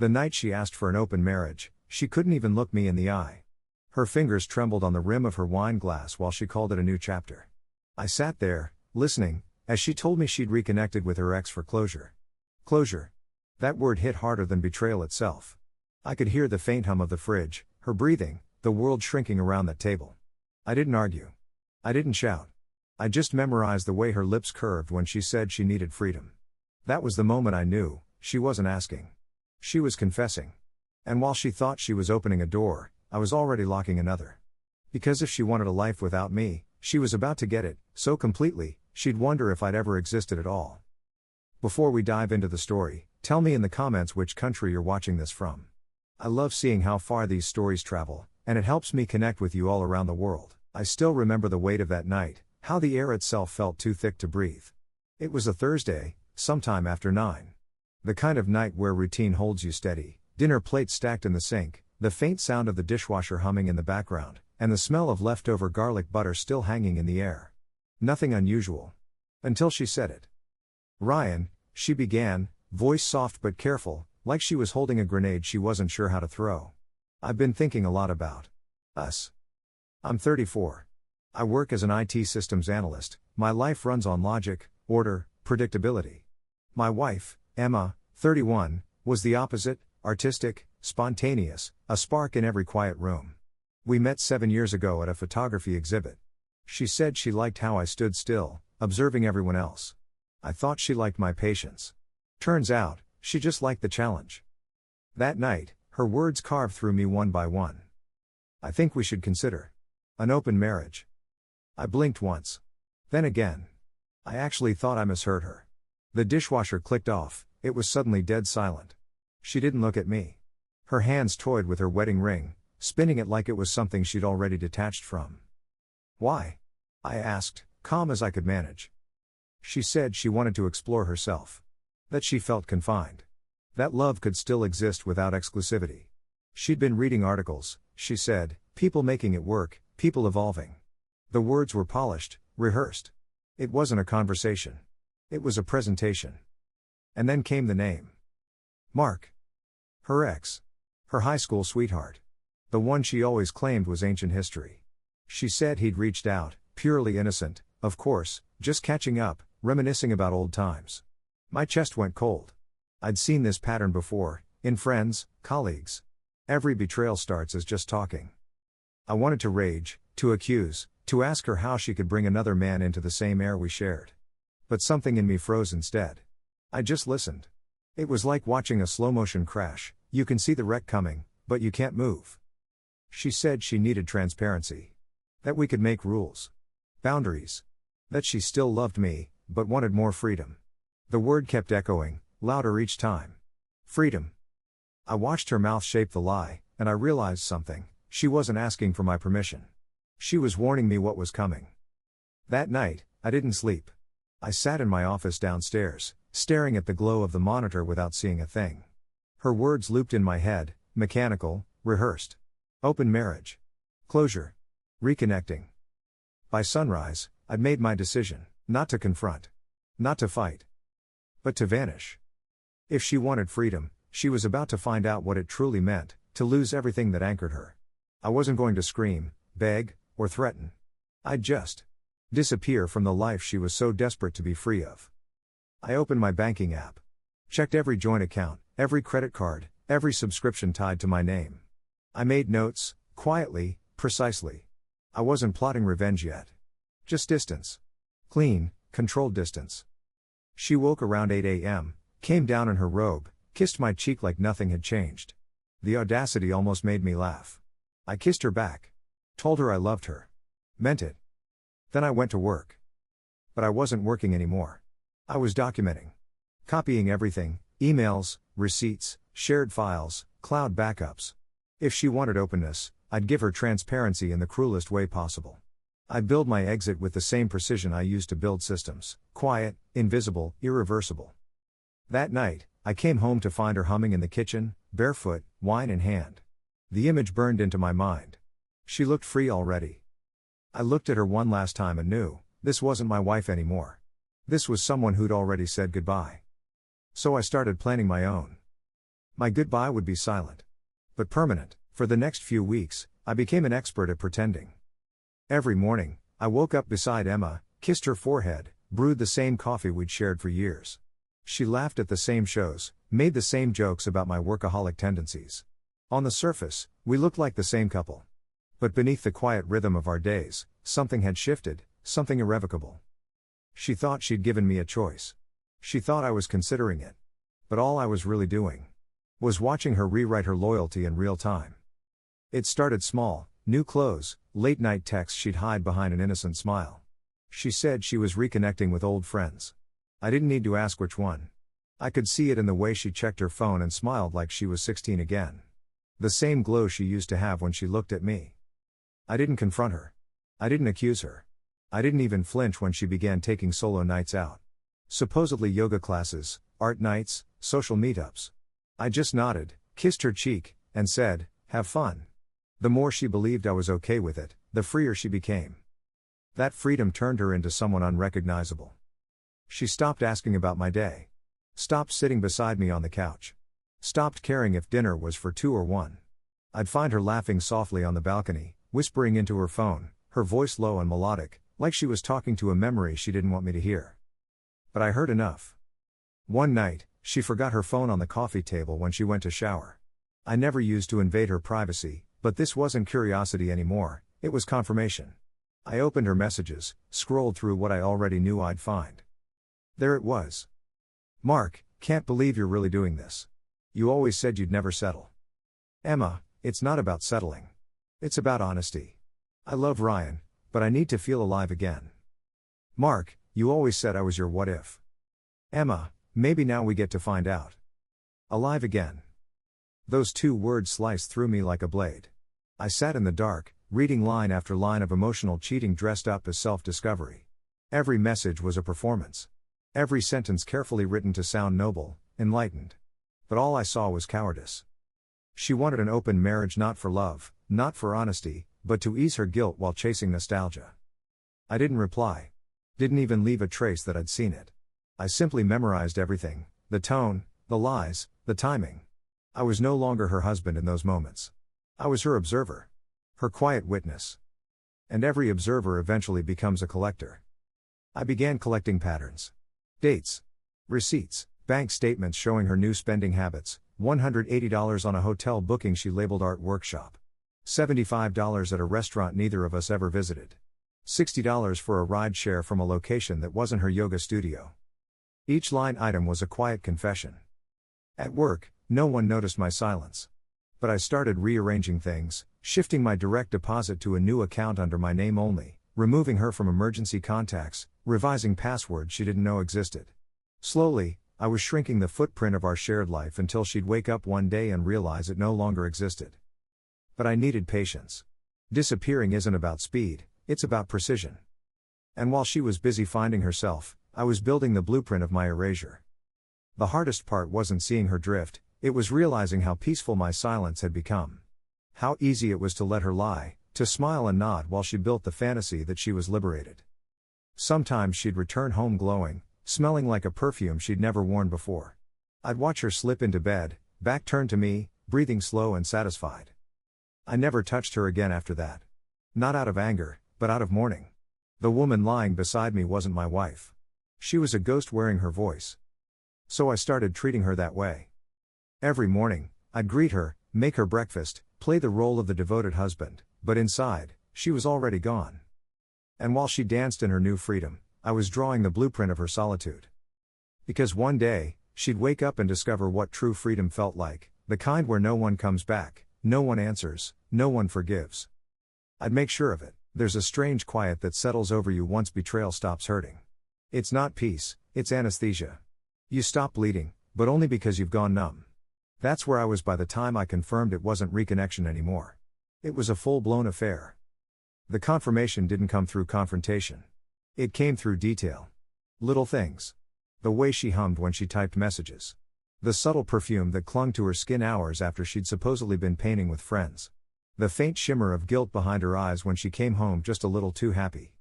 The night she asked for an open marriage, she couldn't even look me in the eye. Her fingers trembled on the rim of her wine glass while she called it a new chapter. I sat there, listening, as she told me she'd reconnected with her ex for closure. Closure. That word hit harder than betrayal itself. I could hear the faint hum of the fridge, her breathing, the world shrinking around that table. I didn't argue. I didn't shout. I just memorized the way her lips curved when she said she needed freedom. That was the moment I knew, she wasn't asking. She was confessing. And while she thought she was opening a door, I was already locking another. Because if she wanted a life without me, she was about to get it, so completely, she'd wonder if I'd ever existed at all. Before we dive into the story, tell me in the comments which country you're watching this from. I love seeing how far these stories travel, and it helps me connect with you all around the world. I still remember the weight of that night, how the air itself felt too thick to breathe. It was a Thursday, sometime after 9. The kind of night where routine holds you steady, dinner plates stacked in the sink, the faint sound of the dishwasher humming in the background, and the smell of leftover garlic butter still hanging in the air. Nothing unusual. Until she said it. "Ryan," she began, voice soft but careful, like she was holding a grenade she wasn't sure how to throw. "I've been thinking a lot about us. I'm 34. I work as an IT systems analyst. My life runs on logic, order, predictability. My wife, Emma, 31, was the opposite, artistic, spontaneous, a spark in every quiet room. We met 7 years ago at a photography exhibit. She said she liked how I stood still, observing everyone else. I thought she liked my patience. Turns out, she just liked the challenge. That night, her words carved through me one by one. "I think we should consider an open marriage." I blinked once. Then again. I actually thought I misheard her. The dishwasher clicked off, it was suddenly dead silent. She didn't look at me. Her hands toyed with her wedding ring, spinning it like it was something she'd already detached from. "Why?" I asked, calm as I could manage. She said she wanted to explore herself. That she felt confined. That love could still exist without exclusivity. She'd been reading articles, she said, people making it work, people evolving. The words were polished, rehearsed. It wasn't a conversation. It was a presentation. And then came the name. Mark. Her ex. Her high school sweetheart. The one she always claimed was ancient history. She said he'd reached out, purely innocent, of course, just catching up, reminiscing about old times. My chest went cold. I'd seen this pattern before, in friends, colleagues. Every betrayal starts as just talking. I wanted to rage, to accuse, to ask her how she could bring another man into the same air we shared. But something in me froze instead. I just listened. It was like watching a slow-motion crash. You can see the wreck coming, but you can't move. She said she needed transparency. That we could make rules. Boundaries. That she still loved me, but wanted more freedom. The word kept echoing, louder each time. Freedom. I watched her mouth shape the lie, and I realized something. She wasn't asking for my permission. She was warning me what was coming. That night, I didn't sleep. I sat in my office downstairs, staring at the glow of the monitor without seeing a thing. Her words looped in my head, mechanical, rehearsed. Open marriage. Closure. Reconnecting. By sunrise, I'd made my decision, not to confront. Not to fight. But to vanish. If she wanted freedom, she was about to find out what it truly meant, to lose everything that anchored her. I wasn't going to scream, beg, or threaten. I'd just disappear from the life she was so desperate to be free of. I opened my banking app. Checked every joint account, every credit card, every subscription tied to my name. I made notes, quietly, precisely. I wasn't plotting revenge yet. Just distance. Clean, controlled distance. She woke around 8 a.m., came down in her robe, kissed my cheek like nothing had changed. The audacity almost made me laugh. I kissed her back. Told her I loved her. Meant it. Then I went to work. But I wasn't working anymore. I was documenting. Copying everything, emails, receipts, shared files, cloud backups. If she wanted openness, I'd give her transparency in the cruelest way possible. I'd build my exit with the same precision I used to build systems, quiet, invisible, irreversible. That night, I came home to find her humming in the kitchen, barefoot, wine in hand. The image burned into my mind. She looked free already. I looked at her one last time and knew, this wasn't my wife anymore. This was someone who'd already said goodbye. So I started planning my own. My goodbye would be silent. But permanent. For the next few weeks, I became an expert at pretending. Every morning, I woke up beside Emma, kissed her forehead, brewed the same coffee we'd shared for years. She laughed at the same shows, made the same jokes about my workaholic tendencies. On the surface, we looked like the same couple. But beneath the quiet rhythm of our days, something had shifted, something irrevocable. She thought she'd given me a choice. She thought I was considering it. But all I was really doing was watching her rewrite her loyalty in real time. It started small, new clothes, late-night texts she'd hide behind an innocent smile. She said she was reconnecting with old friends. I didn't need to ask which one. I could see it in the way she checked her phone and smiled like she was 16 again. The same glow she used to have when she looked at me. I didn't confront her. I didn't accuse her. I didn't even flinch when she began taking solo nights out. Supposedly yoga classes, art nights, social meetups. I just nodded, kissed her cheek, and said, "Have fun." The more she believed I was okay with it, the freer she became. That freedom turned her into someone unrecognizable. She stopped asking about my day. Stopped sitting beside me on the couch. Stopped caring if dinner was for two or one. I'd find her laughing softly on the balcony, whispering into her phone, her voice low and melodic, like she was talking to a memory she didn't want me to hear. But I heard enough. One night, she forgot her phone on the coffee table when she went to shower. I never used to invade her privacy, but this wasn't curiosity anymore, it was confirmation. I opened her messages, scrolled through what I already knew I'd find. There it was. "Mark, can't believe you're really doing this. You always said you'd never settle." "Emma, it's not about settling. It's about honesty. I love Ryan, but I need to feel alive again." "Mark, you always said I was your what if." "Emma, maybe now we get to find out." Alive again. Those two words sliced through me like a blade. I sat in the dark, reading line after line of emotional cheating dressed up as self-discovery. Every message was a performance. Every sentence carefully written to sound noble, enlightened. But all I saw was cowardice. She wanted an open marriage not for love, not for honesty, but to ease her guilt while chasing nostalgia. I didn't reply. Didn't even leave a trace that I'd seen it. I simply memorized everything, the tone, the lies, the timing. I was no longer her husband in those moments. I was her observer. Her quiet witness. And every observer eventually becomes a collector. I began collecting patterns. Dates. Receipts, bank statements showing her new spending habits, $180 on a hotel booking she labeled art workshop. $75 at a restaurant neither of us ever visited. $60 for a ride share from a location that wasn't her yoga studio. Each line item was a quiet confession. At work, no one noticed my silence. But I started rearranging things, shifting my direct deposit to a new account under my name only, removing her from emergency contacts, revising passwords she didn't know existed. Slowly, I was shrinking the footprint of our shared life until she'd wake up one day and realize it no longer existed. But I needed patience. Disappearing isn't about speed, it's about precision. And while she was busy finding herself, I was building the blueprint of my erasure. The hardest part wasn't seeing her drift, it was realizing how peaceful my silence had become. How easy it was to let her lie, to smile and nod while she built the fantasy that she was liberated. Sometimes she'd return home glowing, smelling like a perfume she'd never worn before. I'd watch her slip into bed, back turned to me, breathing slow and satisfied. I never touched her again after that. Not out of anger, but out of mourning. The woman lying beside me wasn't my wife. She was a ghost wearing her voice. So I started treating her that way. Every morning, I'd greet her, make her breakfast, play the role of the devoted husband, but inside, she was already gone. And while she danced in her new freedom, I was drawing the blueprint of her solitude. Because one day, she'd wake up and discover what true freedom felt like, the kind where no one comes back, no one answers, no one forgives. I'd make sure of it. There's a strange quiet that settles over you once betrayal stops hurting. It's not peace, it's anesthesia. You stop bleeding, but only because you've gone numb. That's where I was by the time I confirmed it wasn't reconnection anymore. It was a full-blown affair. The confirmation didn't come through confrontation. It came through detail. Little things. The way she hummed when she typed messages. The subtle perfume that clung to her skin hours after she'd supposedly been painting with friends. The faint shimmer of guilt behind her eyes when she came home just a little too happy.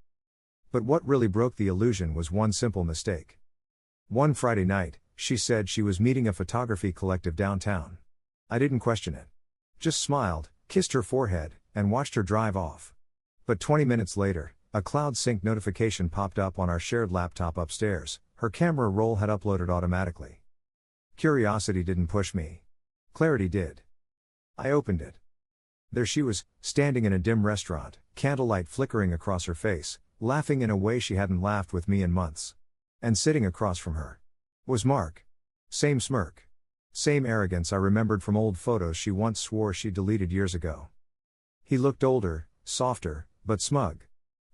But what really broke the illusion was one simple mistake. One Friday night, she said she was meeting a photography collective downtown. I didn't question it. Just smiled, kissed her forehead, and watched her drive off. But 20 minutes later, a cloud sync notification popped up on our shared laptop upstairs. Her camera roll had uploaded automatically. Curiosity didn't push me. Clarity did. I opened it. There she was, standing in a dim restaurant, candlelight flickering across her face, laughing in a way she hadn't laughed with me in months. And sitting across from her was Mark. Same smirk. Same arrogance I remembered from old photos she once swore she'd deleted years ago. He looked older, softer, but smug.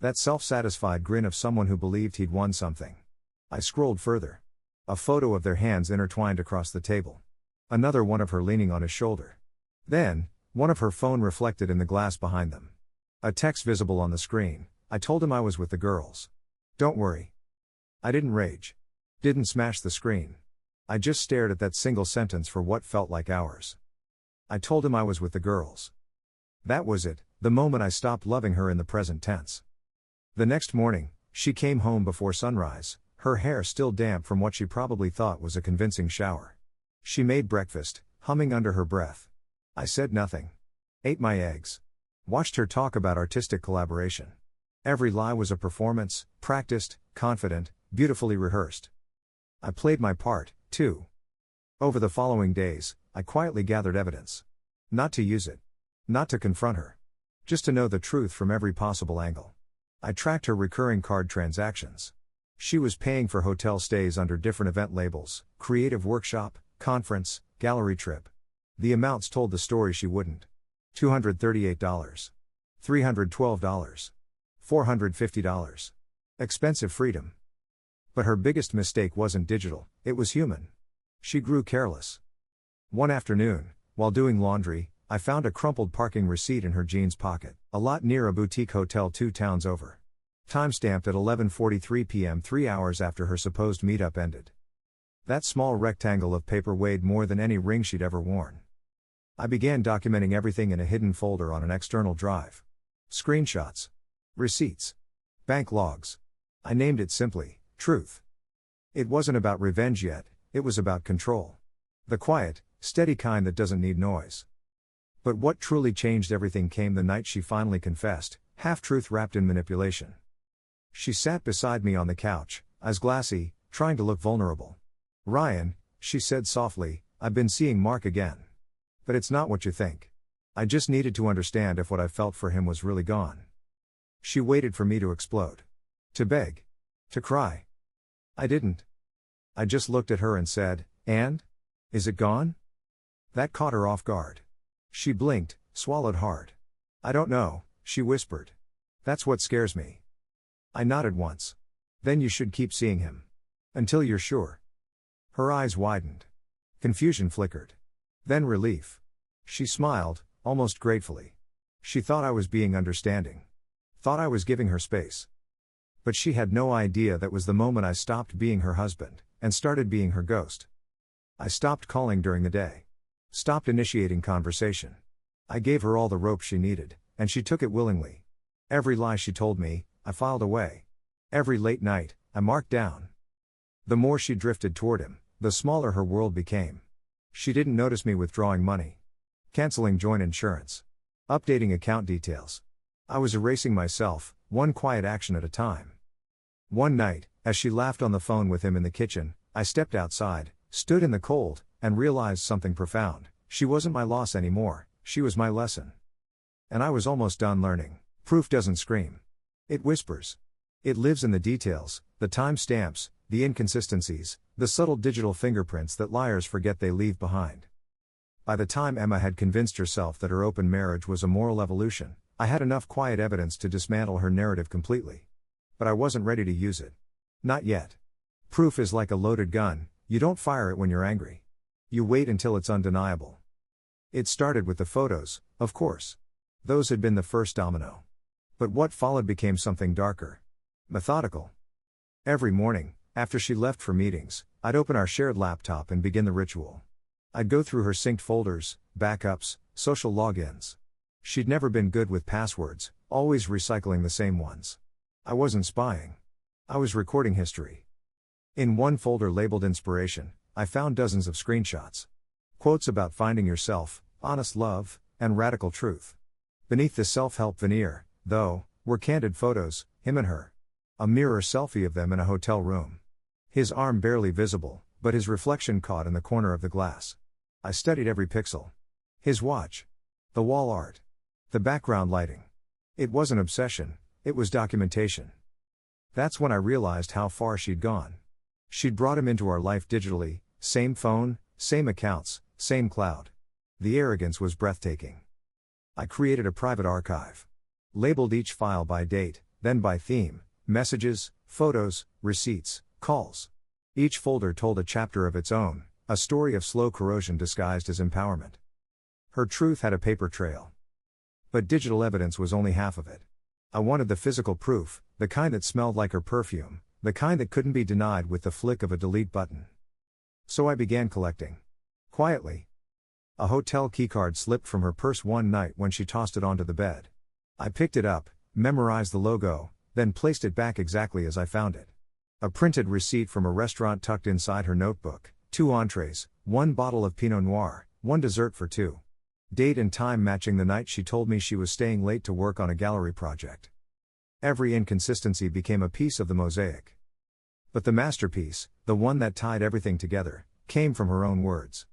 That self-satisfied grin of someone who believed he'd won something. I scrolled further. A photo of their hands intertwined across the table. Another one of her leaning on his shoulder. Then, one of her phone reflected in the glass behind them. A text visible on the screen. I told him I was with the girls. Don't worry. I didn't rage. Didn't smash the screen. I just stared at that single sentence for what felt like hours. I told him I was with the girls. That was it, the moment I stopped loving her in the present tense. The next morning, she came home before sunrise, her hair still damp from what she probably thought was a convincing shower. She made breakfast, humming under her breath. I said nothing. Ate my eggs. Watched her talk about artistic collaboration. Every lie was a performance, practiced, confident, beautifully rehearsed. I played my part, too. Over the following days, I quietly gathered evidence. Not to use it. Not to confront her. Just to know the truth from every possible angle. I tracked her recurring card transactions. She was paying for hotel stays under different event labels: creative workshop, conference, gallery trip. The amounts told the story she wouldn't. $238. $312. $450. Expensive freedom. But her biggest mistake wasn't digital, it was human. She grew careless. One afternoon, while doing laundry, I found a crumpled parking receipt in her jeans pocket, a lot near a boutique hotel 2 towns over. Timestamped at 11:43 p.m., 3 hours after her supposed meetup ended. That small rectangle of paper weighed more than any ring she'd ever worn. I began documenting everything in a hidden folder on an external drive. Screenshots. Receipts. Bank logs. I named it simply, Truth. It wasn't about revenge yet, it was about control. The quiet, steady kind that doesn't need noise. But what truly changed everything came the night she finally confessed, half-truth wrapped in manipulation. She sat beside me on the couch, eyes glassy, trying to look vulnerable. "Ryan," she said softly, "I've been seeing Mark again. But it's not what you think. I just needed to understand if what I felt for him was really gone." She waited for me to explode. To beg. To cry. I didn't. I just looked at her and said, "And? Is it gone?" That caught her off guard. She blinked, swallowed hard. "I don't know," she whispered. "That's what scares me." I nodded once. "Then you should keep seeing him. Until you're sure." Her eyes widened. Confusion flickered. Then relief. She smiled, almost gratefully. She thought I was being understanding. Thought I was giving her space. But she had no idea that was the moment I stopped being her husband, and started being her ghost. I stopped calling during the day. Stopped initiating conversation. I gave her all the rope she needed, and she took it willingly. Every lie she told me, I filed away. Every late night, I marked down. The more she drifted toward him, the smaller her world became. She didn't notice me withdrawing money. Canceling joint insurance. Updating account details. I was erasing myself, one quiet action at a time. One night, as she laughed on the phone with him in the kitchen, I stepped outside, stood in the cold, and realized something profound. She wasn't my loss anymore, she was my lesson. And I was almost done learning. Proof doesn't scream. It whispers. It lives in the details, the time stamps, the inconsistencies, the subtle digital fingerprints that liars forget they leave behind. By the time Emma had convinced herself that her open marriage was a moral evolution, I had enough quiet evidence to dismantle her narrative completely. But I wasn't ready to use it. Not yet. Proof is like a loaded gun, you don't fire it when you're angry. You wait until it's undeniable. It started with the photos, of course. Those had been the first domino. But what followed became something darker. Methodical. Every morning, after she left for meetings, I'd open our shared laptop and begin the ritual. I'd go through her synced folders, backups, social logins. She'd never been good with passwords, always recycling the same ones. I wasn't spying. I was recording history. In one folder labeled Inspiration, I found dozens of screenshots. Quotes about finding yourself, honest love, and radical truth. Beneath the self-help veneer, though, were candid photos, him and her. A mirror selfie of them in a hotel room. His arm barely visible, but his reflection caught in the corner of the glass. I studied every pixel. His watch. The wall art. The background lighting. It was an obsession, it was documentation. That's when I realized how far she'd gone. She'd brought him into our life digitally, same phone, same accounts, same cloud. The arrogance was breathtaking. I created a private archive. Labeled each file by date, then by theme, messages, photos, receipts, calls. Each folder told a chapter of its own, a story of slow corrosion disguised as empowerment. Her truth had a paper trail. But digital evidence was only half of it. I wanted the physical proof, the kind that smelled like her perfume, the kind that couldn't be denied with the flick of a delete button. So I began collecting. Quietly. A hotel keycard slipped from her purse one night when she tossed it onto the bed. I picked it up, memorized the logo, then placed it back exactly as I found it. A printed receipt from a restaurant tucked inside her notebook, 2 entrees, 1 bottle of Pinot Noir, 1 dessert for 2. Date and time matching the night she told me she was staying late to work on a gallery project. Every inconsistency became a piece of the mosaic. But the masterpiece, the one that tied everything together, came from her own words.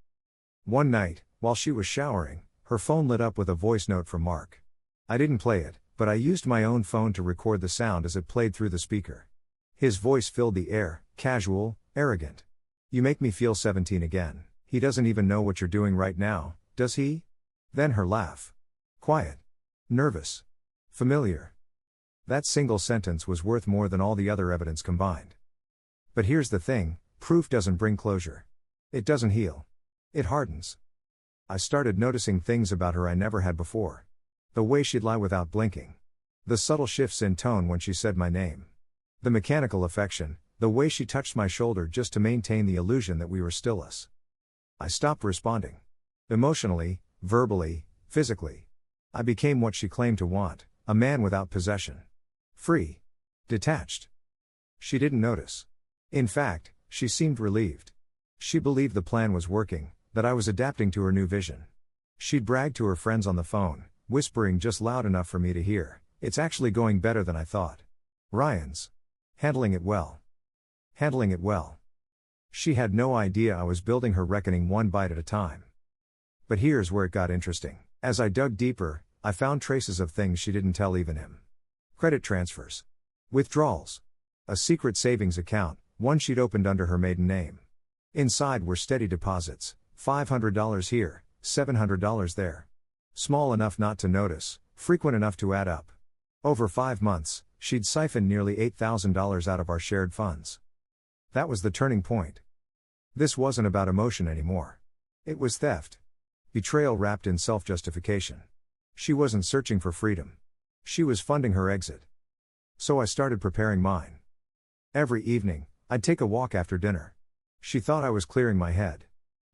One night, while she was showering, her phone lit up with a voice note from Mark. I didn't play it, but I used my own phone to record the sound as it played through the speaker. His voice filled the air, casual, arrogant. You make me feel 17 again. He doesn't even know what you're doing right now, does he? Then her laugh. Quiet. Nervous. Familiar. That single sentence was worth more than all the other evidence combined. But here's the thing, proof doesn't bring closure. It doesn't heal. It hardens. I started noticing things about her I never had before. The way she'd lie without blinking. The subtle shifts in tone when she said my name. The mechanical affection, the way she touched my shoulder just to maintain the illusion that we were stillless. I stopped responding. Emotionally, verbally, physically. I became what she claimed to want, a man without possession. Free. Detached. She didn't notice. In fact, she seemed relieved. She believed the plan was working, that I was adapting to her new vision. She'd brag to her friends on the phone, whispering just loud enough for me to hear, "It's actually going better than I thought. Ryan's handling it well." Handling it well. She had no idea I was building her reckoning one bite at a time. But here's where it got interesting. As I dug deeper, I found traces of things she didn't tell even him. Credit transfers. Withdrawals. A secret savings account, one she'd opened under her maiden name. Inside were steady deposits, $500 here, $700 there. Small enough not to notice, frequent enough to add up. Over 5 months, she'd siphoned nearly $8,000 out of our shared funds. That was the turning point. This wasn't about emotion anymore. It was theft. Betrayal wrapped in self-justification. She wasn't searching for freedom. She was funding her exit. So I started preparing mine. Every evening, I'd take a walk after dinner. She thought I was clearing my head.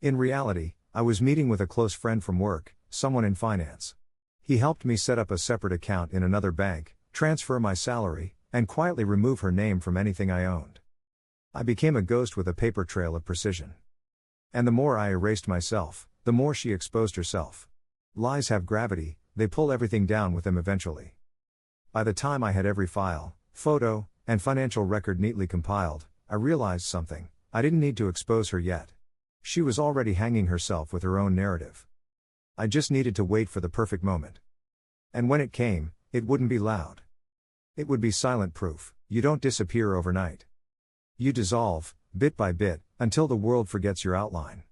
In reality, I was meeting with a close friend from work, someone in finance. He helped me set up a separate account in another bank, transfer my salary, and quietly remove her name from anything I owned. I became a ghost with a paper trail of precision. And the more I erased myself, the more she exposed herself. Lies have gravity, they pull everything down with them eventually. By the time I had every file, photo, and financial record neatly compiled, I realized something: I didn't need to expose her yet. She was already hanging herself with her own narrative. I just needed to wait for the perfect moment. And when it came, it wouldn't be loud. It would be silent proof. You don't disappear overnight. You dissolve, bit by bit, until the world forgets your outline.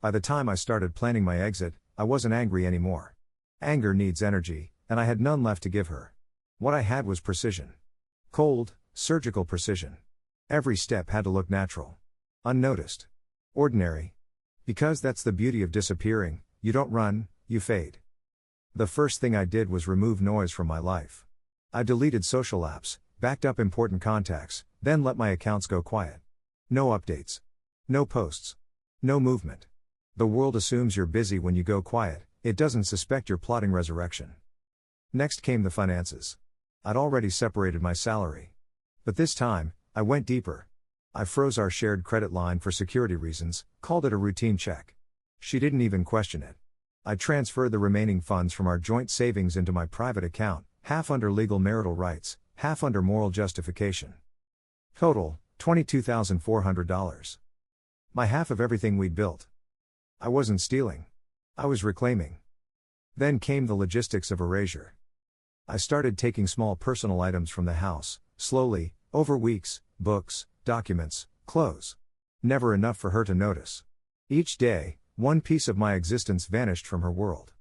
By the time I started planning my exit, I wasn't angry anymore. Anger needs energy, and I had none left to give her. What I had was precision. Cold, surgical precision. Every step had to look natural. Unnoticed. Ordinary. Because that's the beauty of disappearing, you don't run, you fade. The first thing I did was remove noise from my life. I deleted social apps, backed up important contacts, then let my accounts go quiet. No updates. No posts. No movement. The world assumes you're busy when you go quiet, it doesn't suspect you're plotting resurrection. Next came the finances. I'd already separated my salary. But this time, I went deeper. I froze our shared credit line for security reasons, called it a routine check. She didn't even question it. I transferred the remaining funds from our joint savings into my private account, half under legal marital rights, half under moral justification. Total, $22,400. My half of everything we'd built. I wasn't stealing. I was reclaiming. Then came the logistics of erasure. I started taking small personal items from the house, slowly, over weeks, books, documents, clothes. Never enough for her to notice. Each day, one piece of my existence vanished from her world.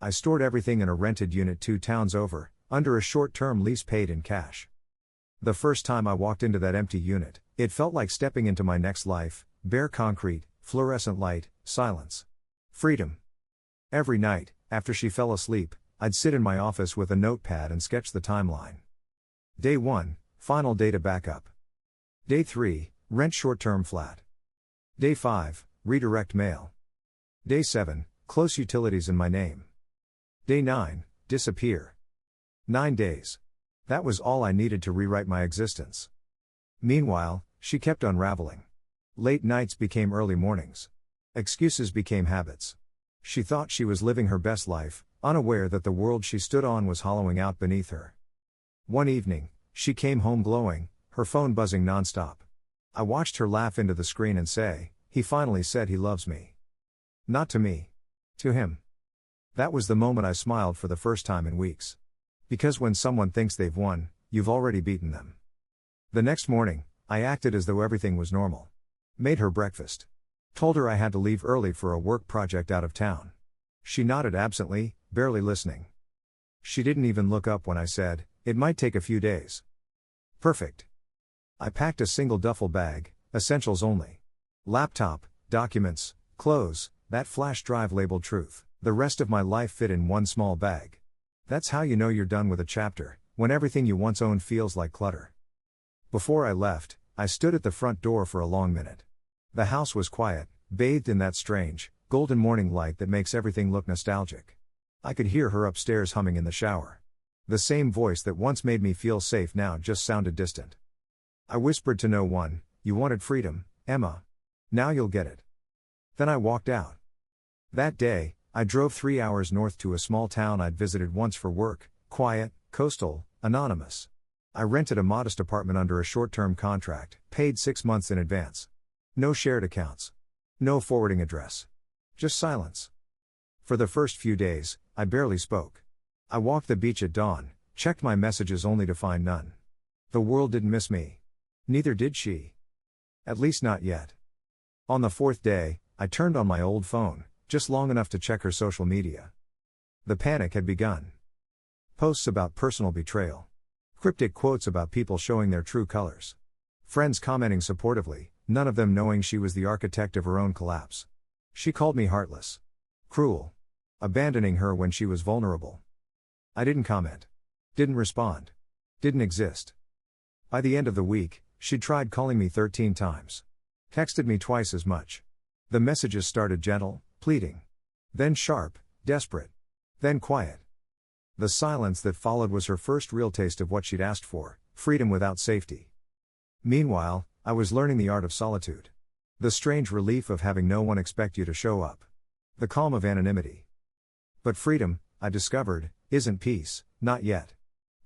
I stored everything in a rented unit 2 towns over, under a short-term lease paid in cash. The first time I walked into that empty unit, it felt like stepping into my next life, bare concrete, fluorescent light, silence. Freedom. Every night, after she fell asleep, I'd sit in my office with a notepad and sketch the timeline. Day 1, final data backup. Day 3, rent short-term flat. Day 5, redirect mail. Day 7, close utilities in my name. Day 9, disappear. 9 days. That was all I needed to rewrite my existence. Meanwhile, she kept unraveling. Late nights became early mornings. Excuses became habits. She thought she was living her best life, unaware that the world she stood on was hollowing out beneath her. One evening, she came home glowing, her phone buzzing nonstop. I watched her laugh into the screen and say, "He finally said he loves me." Not to me. To him. That was the moment I smiled for the first time in weeks. Because when someone thinks they've won, you've already beaten them. The next morning, I acted as though everything was normal. Made her breakfast. Told her I had to leave early for a work project out of town. She nodded absently, barely listening. She didn't even look up when I said, "It might take a few days." Perfect. I packed a single duffel bag, essentials only. Laptop, documents, clothes, that flash drive labeled truth. The rest of my life fit in one small bag. That's how you know you're done with a chapter, when everything you once owned feels like clutter. Before I left, I stood at the front door for a long minute. The house was quiet, bathed in that strange, golden morning light that makes everything look nostalgic. I could hear her upstairs humming in the shower. The same voice that once made me feel safe now just sounded distant. I whispered to no one, "You wanted freedom, Emma. Now you'll get it." Then I walked out. That day, I drove 3 hours north to a small town I'd visited once for work, quiet, coastal, anonymous. I rented a modest apartment under a short-term contract, paid 6 months in advance. No shared accounts. No forwarding address. Just silence. For the first few days, I barely spoke. I walked the beach at dawn, checked my messages only to find none. The world didn't miss me. Neither did she. At least not yet. On the 4th day, I turned on my old phone, just long enough to check her social media. The panic had begun. Posts about personal betrayal. Cryptic quotes about people showing their true colors. Friends commenting supportively, none of them knowing she was the architect of her own collapse. She called me heartless. Cruel. Abandoning her when she was vulnerable. I didn't comment. Didn't respond. Didn't exist. By the end of the week, she'd tried calling me 13 times. Texted me twice as much. The messages started gentle, pleading. Then sharp, desperate. Then quiet. The silence that followed was her first real taste of what she'd asked for, freedom without safety. Meanwhile, I was learning the art of solitude. The strange relief of having no one expect you to show up. The calm of anonymity. But freedom, I discovered, isn't peace, not yet.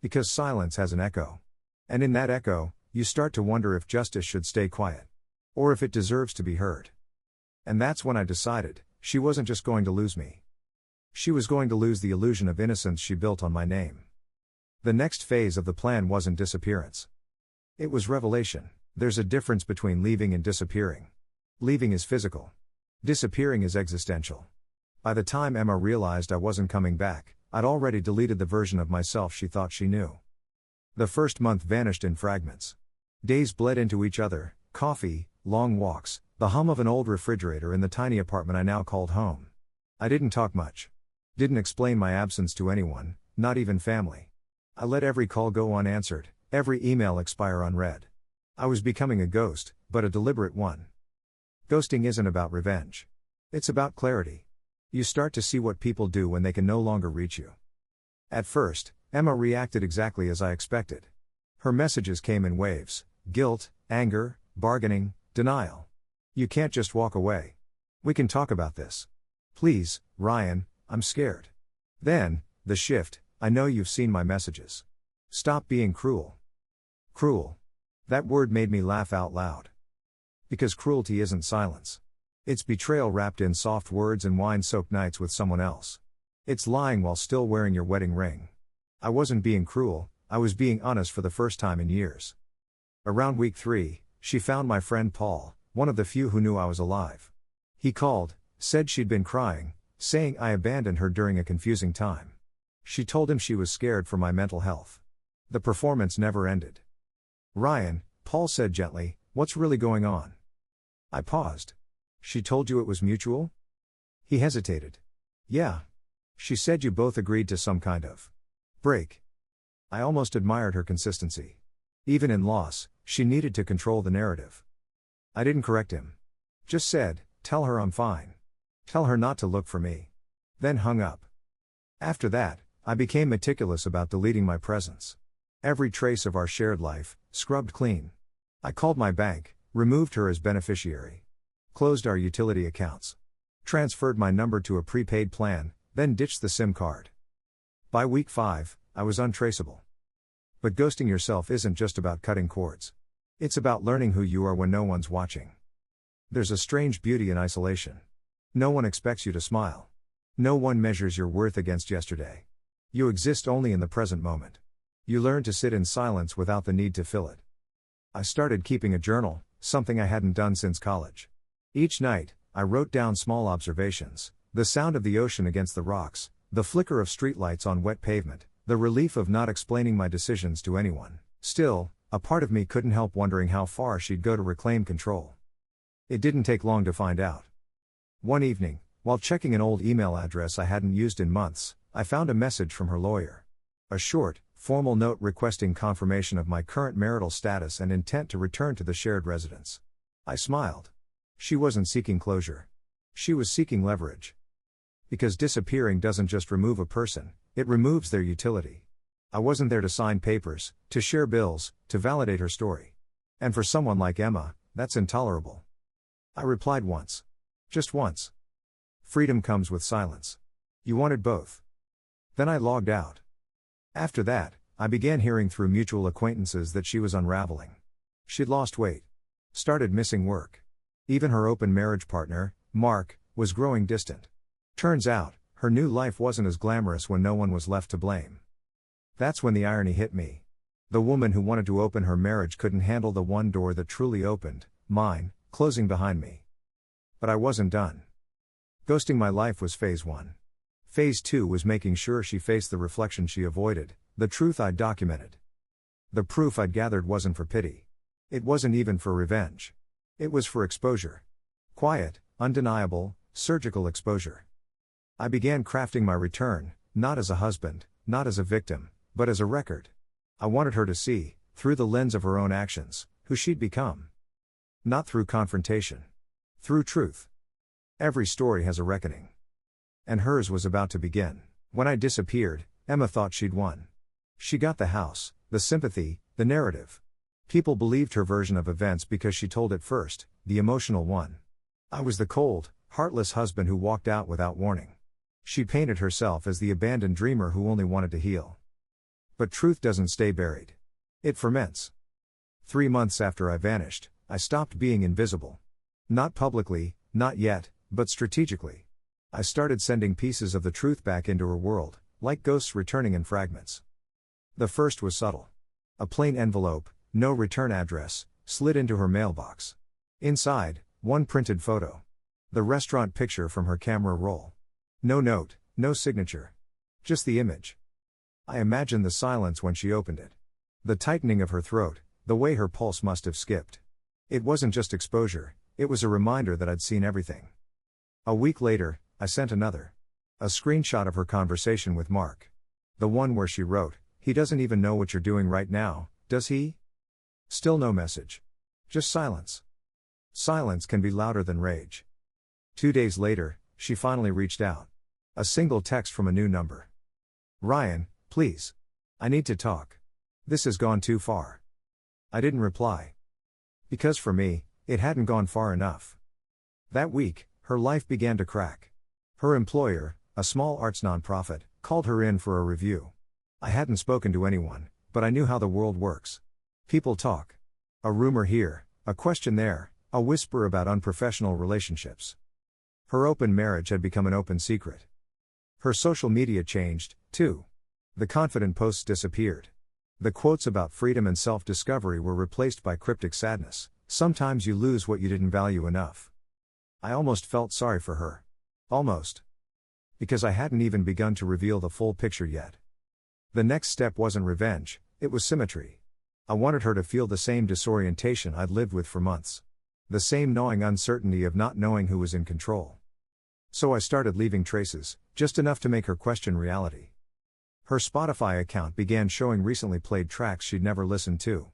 Because silence has an echo. And in that echo, you start to wonder if justice should stay quiet. Or if it deserves to be heard. And that's when I decided, she wasn't just going to lose me. She was going to lose the illusion of innocence she built on my name. The next phase of the plan wasn't disappearance. It was revelation. There's a difference between leaving and disappearing. Leaving is physical. Disappearing is existential. By the time Emma realized I wasn't coming back, I'd already deleted the version of myself she thought she knew. The first month vanished in fragments. Days bled into each other, coffee, long walks, the hum of an old refrigerator in the tiny apartment I now called home. I didn't talk much. Didn't explain my absence to anyone, not even family. I let every call go unanswered, every email expire unread. I was becoming a ghost, but a deliberate one. Ghosting isn't about revenge. It's about clarity. You start to see what people do when they can no longer reach you. At first, Emma reacted exactly as I expected. Her messages came in waves: guilt, anger, bargaining, denial. "You can't just walk away. We can talk about this. Please, Ryan, I'm scared. Then, the shift, I know you've seen my messages. Stop being cruel. Cruel. That word made me laugh out loud. Because cruelty isn't silence. It's betrayal wrapped in soft words and wine-soaked nights with someone else. It's lying while still wearing your wedding ring. I wasn't being cruel, I was being honest for the first time in years. Around week 3, she found my friend Paul, one of the few who knew I was alive. He called, said she'd been crying, saying I abandoned her during a confusing time. She told him she was scared for my mental health. The performance never ended. Ryan, Paul said gently, what's really going on? I paused. She told you it was mutual? He hesitated. Yeah. She said you both agreed to some kind of break. I almost admired her consistency. Even in loss, she needed to control the narrative. I didn't correct him. Just said, tell her I'm fine. Tell her not to look for me. Then hung up. After that, I became meticulous about deleting my presence. Every trace of our shared life, scrubbed clean. I called my bank, removed her as beneficiary. Closed our utility accounts. Transferred my number to a prepaid plan, then ditched the SIM card. By week 5, I was untraceable. But ghosting yourself isn't just about cutting cords. It's about learning who you are when no one's watching. There's a strange beauty in isolation. No one expects you to smile. No one measures your worth against yesterday. You exist only in the present moment. You learn to sit in silence without the need to fill it. I started keeping a journal, something I hadn't done since college. Each night, I wrote down small observations, the sound of the ocean against the rocks, the flicker of streetlights on wet pavement, the relief of not explaining my decisions to anyone. Still, a part of me couldn't help wondering how far she'd go to reclaim control. It didn't take long to find out. One evening, while checking an old email address I hadn't used in months, I found a message from her lawyer. A short, formal note requesting confirmation of my current marital status and intent to return to the shared residence. I smiled. She wasn't seeking closure. She was seeking leverage. Because disappearing doesn't just remove a person, it removes their utility. I wasn't there to sign papers, to share bills, to validate her story. And for someone like Emma, that's intolerable. I replied once. Just once. Freedom comes with silence. You wanted both. Then I logged out. After that, I began hearing through mutual acquaintances that she was unraveling. She'd lost weight. Started missing work. Even her open marriage partner, Mark, was growing distant. Turns out, her new life wasn't as glamorous when no one was left to blame. That's when the irony hit me. The woman who wanted to open her marriage couldn't handle the one door that truly opened, mine, closing behind me. But I wasn't done. Ghosting my life was phase 1. Phase 2 was making sure she faced the reflection she avoided, the truth I'd documented. The proof I'd gathered wasn't for pity. It wasn't even for revenge. It was for exposure. Quiet, undeniable, surgical exposure. I began crafting my return, not as a husband, not as a victim, but as a record. I wanted her to see, through the lens of her own actions, who she'd become. Not through confrontation. Through truth. Every story has a reckoning. And hers was about to begin. When I disappeared, Emma thought she'd won. She got the house, the sympathy, the narrative. People believed her version of events because she told it first, the emotional one. I was the cold, heartless husband who walked out without warning. She painted herself as the abandoned dreamer who only wanted to heal. But truth doesn't stay buried. It ferments. 3 months after I vanished, I stopped being invisible. Not publicly, not yet, but strategically. I started sending pieces of the truth back into her world, like ghosts returning in fragments. The first was subtle. A plain envelope, no return address, slid into her mailbox. Inside, one printed photo. The restaurant picture from her camera roll. No note, no signature. Just the image. I imagined the silence when she opened it. The tightening of her throat, the way her pulse must have skipped. It wasn't just exposure, it was a reminder that I'd seen everything. A week later, I sent another. A screenshot of her conversation with Mark. The one where she wrote, "He doesn't even know what you're doing right now, does he?" Still no message. Just silence. Silence can be louder than rage. 2 days later, she finally reached out. A single text from a new number. "Ryan, please. I need to talk. This has gone too far." I didn't reply. Because for me, it hadn't gone far enough. That week, her life began to crack. Her employer, a small arts nonprofit, called her in for a review. I hadn't spoken to anyone, but I knew how the world works. People talk. A rumor here, a question there, a whisper about unprofessional relationships. Her open marriage had become an open secret. Her social media changed, too. The confident posts disappeared. The quotes about freedom and self-discovery were replaced by cryptic sadness. Sometimes you lose what you didn't value enough. I almost felt sorry for her. Almost. Because I hadn't even begun to reveal the full picture yet. The next step wasn't revenge, it was symmetry. I wanted her to feel the same disorientation I'd lived with for months. The same gnawing uncertainty of not knowing who was in control. So I started leaving traces, just enough to make her question reality. Her Spotify account began showing recently played tracks she'd never listened to.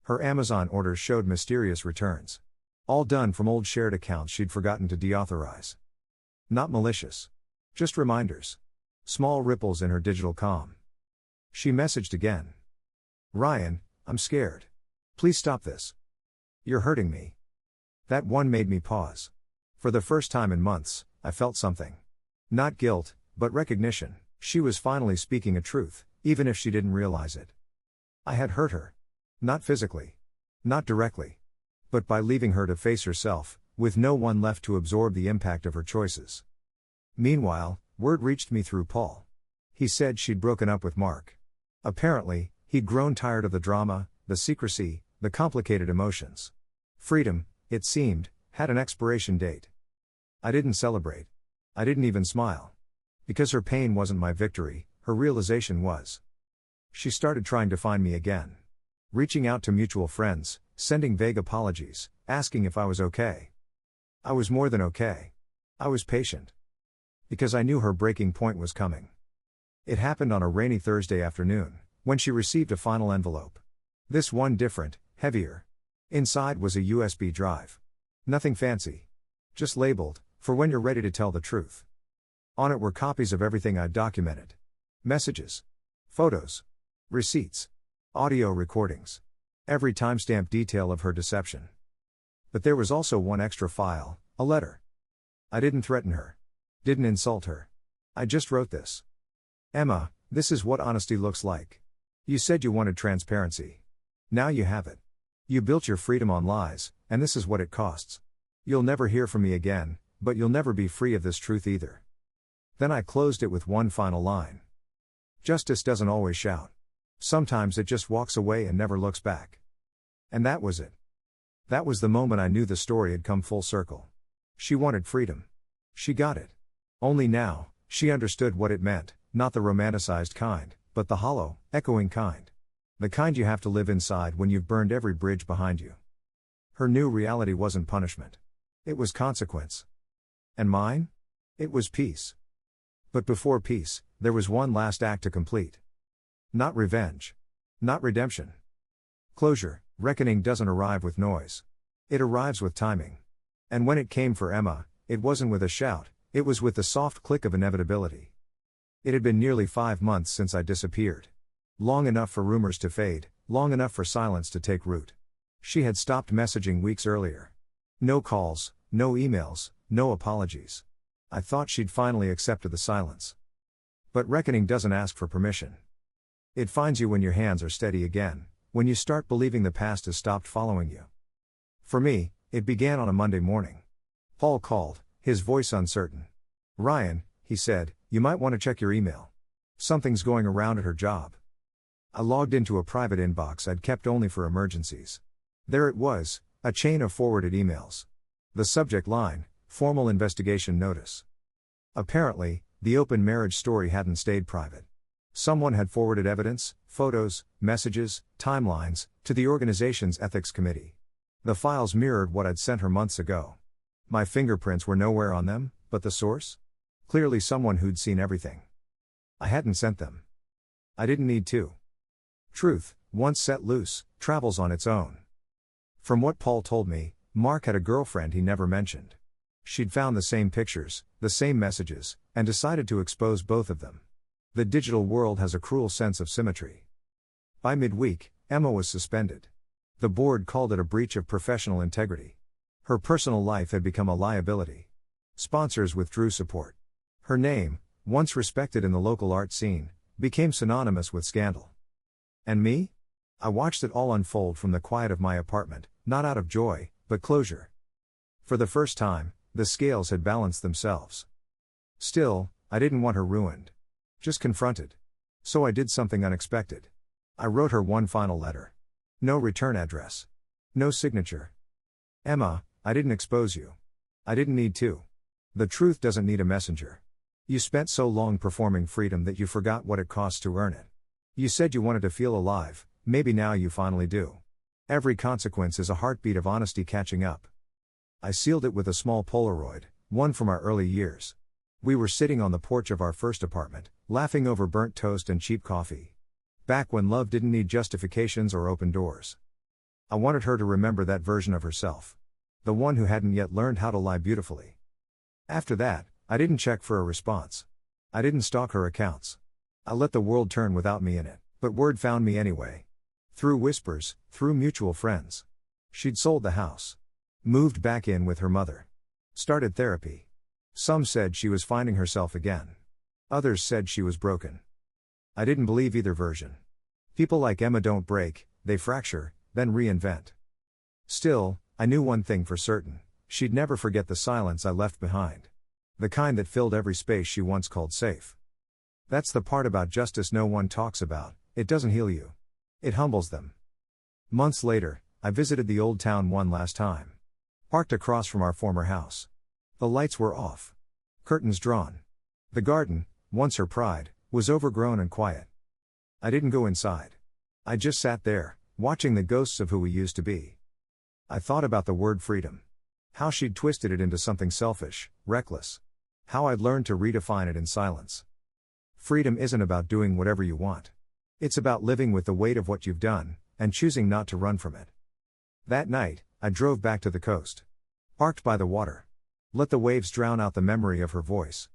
Her Amazon orders showed mysterious returns. All done from old shared accounts she'd forgotten to deauthorize. Not malicious. Just reminders. Small ripples in her digital calm. She messaged again. "Ryan, I'm scared. Please stop this. You're hurting me." That one made me pause. For the first time in months, I felt something. Not guilt, but recognition. She was finally speaking a truth, even if she didn't realize it. I had hurt her. Not physically. Not directly. But by leaving her to face herself, with no one left to absorb the impact of her choices. Meanwhile, word reached me through Paul. He said she'd broken up with Mark. Apparently, he'd grown tired of the drama, the secrecy, the complicated emotions. Freedom, it seemed, had an expiration date. I didn't celebrate. I didn't even smile. Because her pain wasn't my victory, her realization was. She started trying to find me again. Reaching out to mutual friends, sending vague apologies, asking if I was okay. I was more than okay. I was patient. Because I knew her breaking point was coming. It happened on a rainy Thursday afternoon, when she received a final envelope. This one different, heavier. Inside was a USB drive. Nothing fancy. Just labeled, "For when you're ready to tell the truth." On it were copies of everything I'd documented. Messages. Photos. Receipts. Audio recordings. Every timestamp detail of her deception. But there was also one extra file, a letter. I didn't threaten her. Didn't insult her. I just wrote this. "Emma, this is what honesty looks like. You said you wanted transparency. Now you have it. You built your freedom on lies, and this is what it costs. You'll never hear from me again, but you'll never be free of this truth either." Then I closed it with one final line. Justice doesn't always shout. Sometimes it just walks away and never looks back. And that was it. That was the moment I knew the story had come full circle. She wanted freedom. She got it. Only now, she understood what it meant, not the romanticized kind, but the hollow, echoing kind. The kind you have to live inside when you've burned every bridge behind you. Her new reality wasn't punishment. It was consequence. And mine? It was peace. But before peace, there was one last act to complete. Not revenge. Not redemption. Closure. Reckoning doesn't arrive with noise. It arrives with timing. And when it came for Emma, it wasn't with a shout, it was with the soft click of inevitability. It had been nearly 5 months since I disappeared. Long enough for rumors to fade, long enough for silence to take root. She had stopped messaging weeks earlier. No calls, no emails, no apologies. I thought she'd finally accepted the silence. But reckoning doesn't ask for permission. It finds you when your hands are steady again, when you start believing the past has stopped following you. For me, it began on a Monday morning. Paul called, his voice uncertain. "Ryan," he said, "you might want to check your email. Something's going around at her job." I logged into a private inbox I'd kept only for emergencies. There it was, a chain of forwarded emails. The subject line, "Formal investigation notice." Apparently, the open marriage story hadn't stayed private. Someone had forwarded evidence, photos, messages, timelines, to the organization's ethics committee. The files mirrored what I'd sent her months ago. My fingerprints were nowhere on them, but the source? Clearly someone who'd seen everything. I hadn't sent them. I didn't need to. Truth, once set loose, travels on its own. From what Paul told me, Mark had a girlfriend he never mentioned. She'd found the same pictures, the same messages, and decided to expose both of them. The digital world has a cruel sense of symmetry. By midweek, Emma was suspended. The board called it a breach of professional integrity. Her personal life had become a liability. Sponsors withdrew support. Her name, once respected in the local art scene, became synonymous with scandal. And me? I watched it all unfold from the quiet of my apartment, not out of joy, but closure. For the first time, the scales had balanced themselves. Still, I didn't want her ruined. Just confronted. So I did something unexpected. I wrote her one final letter. No return address. No signature. Emma, I didn't expose you. I didn't need to. The truth doesn't need a messenger. You spent so long performing freedom that you forgot what it costs to earn it. You said you wanted to feel alive, maybe now you finally do. Every consequence is a heartbeat of honesty catching up. I sealed it with a small Polaroid, one from our early years. We were sitting on the porch of our first apartment, laughing over burnt toast and cheap coffee. Back when love didn't need justifications or open doors. I wanted her to remember that version of herself. The one who hadn't yet learned how to lie beautifully. After that, I didn't check for a response. I didn't stalk her accounts. I let the world turn without me in it, but word found me anyway. Through whispers, through mutual friends. She'd sold the house. Moved back in with her mother. Started therapy. Some said she was finding herself again. Others said she was broken. I didn't believe either version. People like Emma don't break, they fracture, then reinvent. Still, I knew one thing for certain, she'd never forget the silence I left behind. The kind that filled every space she once called safe. That's the part about justice no one talks about, it doesn't heal you. It humbles them. Months later, I visited the old town one last time. Parked across from our former house. The lights were off. Curtains drawn. The garden, once her pride, was overgrown and quiet. I didn't go inside. I just sat there, watching the ghosts of who we used to be. I thought about the word freedom. How she'd twisted it into something selfish, reckless. How I'd learned to redefine it in silence. Freedom isn't about doing whatever you want. It's about living with the weight of what you've done, and choosing not to run from it. That night, I drove back to the coast. Parked by the water. Let the waves drown out the memory of her voice.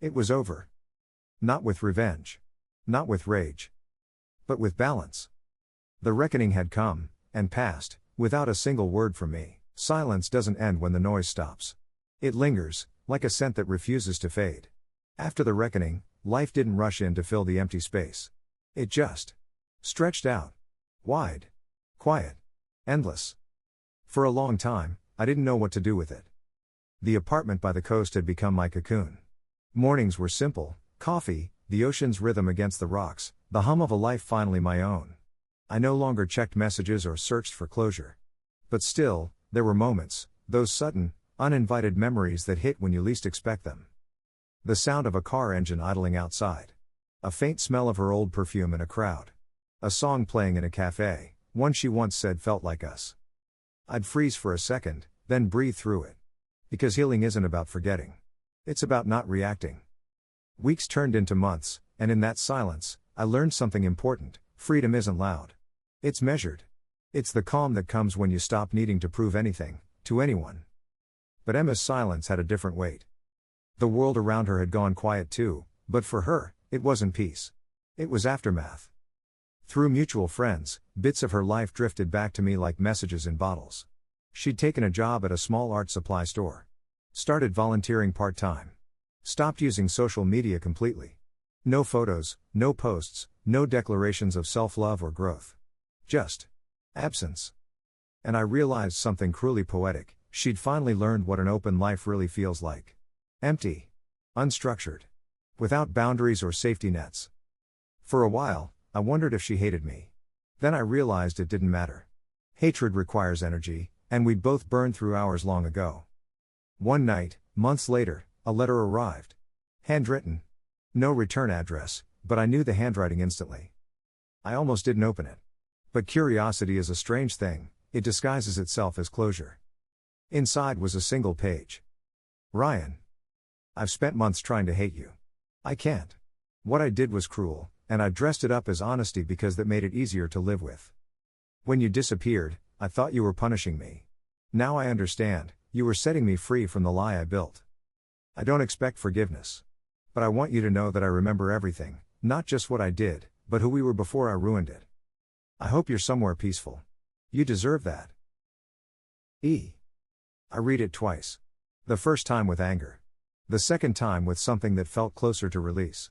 It was over. Not with revenge. Not with rage. But with balance. The reckoning had come, and passed, without a single word from me. Silence doesn't end when the noise stops. It lingers, like a scent that refuses to fade. After the reckoning, life didn't rush in to fill the empty space. It just stretched out. Wide. Quiet. Endless. For a long time, I didn't know what to do with it. The apartment by the coast had become my cocoon. Mornings were simple, coffee, the ocean's rhythm against the rocks, the hum of a life finally my own. I no longer checked messages or searched for closure. But still, there were moments, those sudden, uninvited memories that hit when you least expect them. The sound of a car engine idling outside. A faint smell of her old perfume in a crowd. A song playing in a cafe, one she once said felt like us. I'd freeze for a second, then breathe through it. Because healing isn't about forgetting. It's about not reacting. Weeks turned into months, and in that silence, I learned something important. Freedom isn't loud. It's measured. It's the calm that comes when you stop needing to prove anything, to anyone. But Emma's silence had a different weight. The world around her had gone quiet too, but for her, it wasn't peace. It was aftermath. Through mutual friends, bits of her life drifted back to me like messages in bottles. She'd taken a job at a small art supply store. Started volunteering part-time. Stopped using social media completely. No photos, no posts, no declarations of self-love or growth. Just absence. And I realized something cruelly poetic, she'd finally learned what an open life really feels like. Empty. Unstructured. Without boundaries or safety nets. For a while, I wondered if she hated me. Then I realized it didn't matter. Hatred requires energy, and we'd both burned through ours long ago. One night, months later, a letter arrived. Handwritten. No return address, but I knew the handwriting instantly. I almost didn't open it. But curiosity is a strange thing, it disguises itself as closure. Inside was a single page. Ryan. I've spent months trying to hate you. I can't. What I did was cruel, and I dressed it up as honesty because that made it easier to live with. When you disappeared, I thought you were punishing me. Now I understand, you were setting me free from the lie I built. I don't expect forgiveness. But I want you to know that I remember everything, not just what I did, but who we were before I ruined it. I hope you're somewhere peaceful. You deserve that. E. I read it twice. The first time with anger. The second time with something that felt closer to release.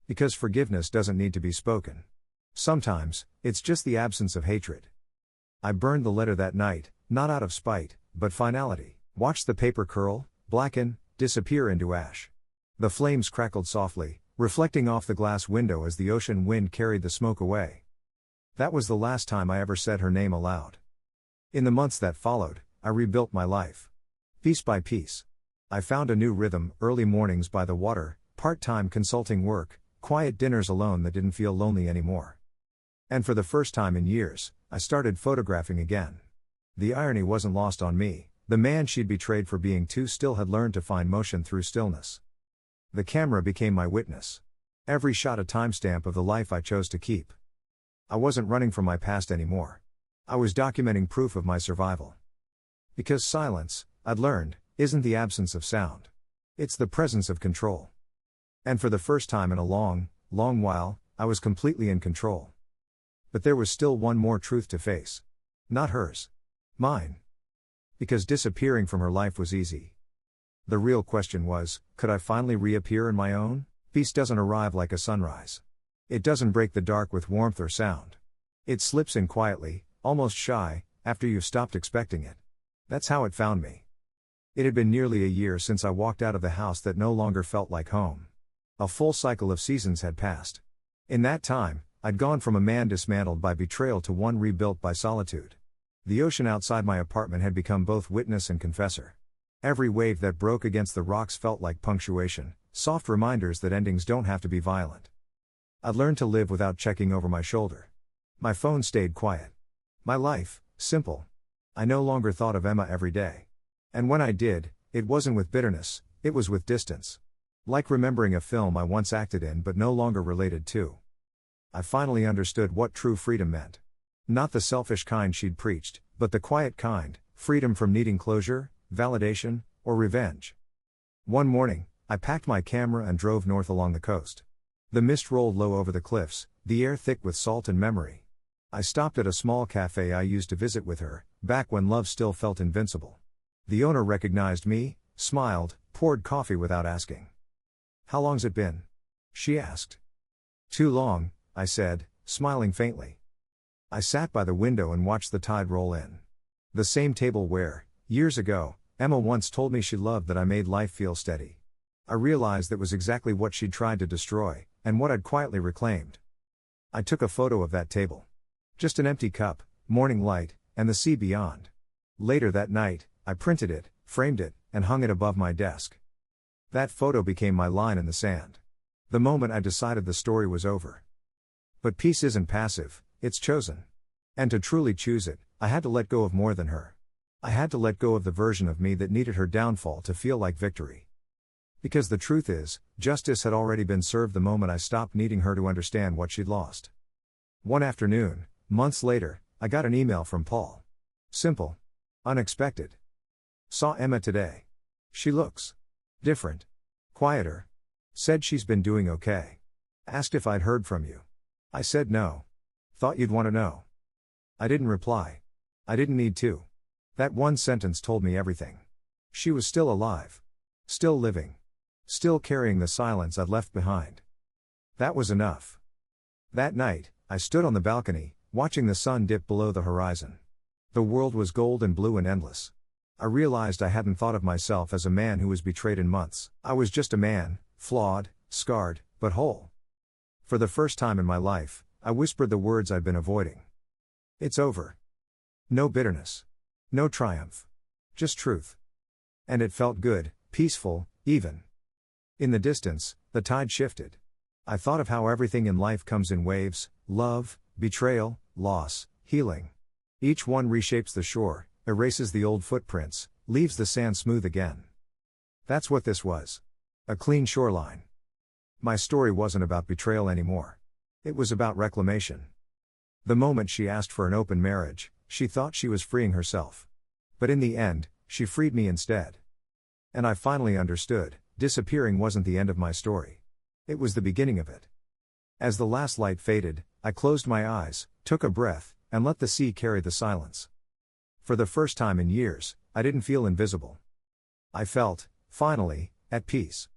Because forgiveness doesn't need to be spoken. Sometimes, it's just the absence of hatred. I burned the letter that night, not out of spite, but finality. Watched the paper curl, blacken, disappear into ash. The flames crackled softly, reflecting off the glass window as the ocean wind carried the smoke away. That was the last time I ever said her name aloud. In the months that followed, I rebuilt my life. Piece by piece. I found a new rhythm, early mornings by the water, part-time consulting work, quiet dinners alone that didn't feel lonely anymore. And for the first time in years, I started photographing again. The irony wasn't lost on me. The man she'd betrayed for being too still had learned to find motion through stillness. The camera became my witness. Every shot a timestamp of the life I chose to keep. I wasn't running from my past anymore. I was documenting proof of my survival. Because silence, I'd learned, isn't the absence of sound. It's the presence of control. And for the first time in a long, long while, I was completely in control. But there was still one more truth to face. Not hers. Mine. Because disappearing from her life was easy. The real question was, could I finally reappear in my own? Peace doesn't arrive like a sunrise. It doesn't break the dark with warmth or sound. It slips in quietly, almost shy, after you've stopped expecting it. That's how it found me. It had been nearly a year since I walked out of the house that no longer felt like home. A full cycle of seasons had passed. In that time, I'd gone from a man dismantled by betrayal to one rebuilt by solitude. The ocean outside my apartment had become both witness and confessor. Every wave that broke against the rocks felt like punctuation, soft reminders that endings don't have to be violent. I'd learned to live without checking over my shoulder. My phone stayed quiet. My life, simple. I no longer thought of Emma every day. And when I did, it wasn't with bitterness, it was with distance. Like remembering a film I once acted in but no longer related to. I finally understood what true freedom meant. Not the selfish kind she'd preached, but the quiet kind, freedom from needing closure, validation, or revenge. One morning, I packed my camera and drove north along the coast. The mist rolled low over the cliffs, the air thick with salt and memory. I stopped at a small cafe I used to visit with her, back when love still felt invincible. The owner recognized me, smiled, poured coffee without asking. "How long's it been?" she asked. "Too long," I said, smiling faintly. I sat by the window and watched the tide roll in. The same table where, years ago, Emma once told me she loved that I made life feel steady. I realized that was exactly what she'd tried to destroy, and what I'd quietly reclaimed. I took a photo of that table. Just an empty cup, morning light, and the sea beyond. Later that night, I printed it, framed it, and hung it above my desk. That photo became my line in the sand. The moment I decided the story was over. But peace isn't passive, it's chosen. And to truly choose it, I had to let go of more than her. I had to let go of the version of me that needed her downfall to feel like victory. Because the truth is, justice had already been served the moment I stopped needing her to understand what she'd lost. One afternoon, months later, I got an email from Paul. Simple. Unexpected. Saw Emma today. She looks different. Quieter. Said she's been doing okay. Asked if I'd heard from you. I said no. Thought you'd want to know. I didn't reply. I didn't need to. That one sentence told me everything. She was still alive. Still living. Still carrying the silence I'd left behind. That was enough. That night, I stood on the balcony, watching the sun dip below the horizon. The world was gold and blue and endless. I realized I hadn't thought of myself as a man who was betrayed in months. I was just a man, flawed, scarred, but whole. For the first time in my life, I whispered the words I'd been avoiding. It's over. No bitterness. No triumph. Just truth. And it felt good, peaceful, even. In the distance, the tide shifted. I thought of how everything in life comes in waves: love, betrayal, loss, healing. Each one reshapes the shore, erases the old footprints, leaves the sand smooth again. That's what this was. A clean shoreline. My story wasn't about betrayal anymore. It was about reclamation. The moment she asked for an open marriage, she thought she was freeing herself. But in the end, she freed me instead. And I finally understood, disappearing wasn't the end of my story. It was the beginning of it. As the last light faded, I closed my eyes, took a breath, and let the sea carry the silence. For the first time in years, I didn't feel invisible. I felt, finally, At peace.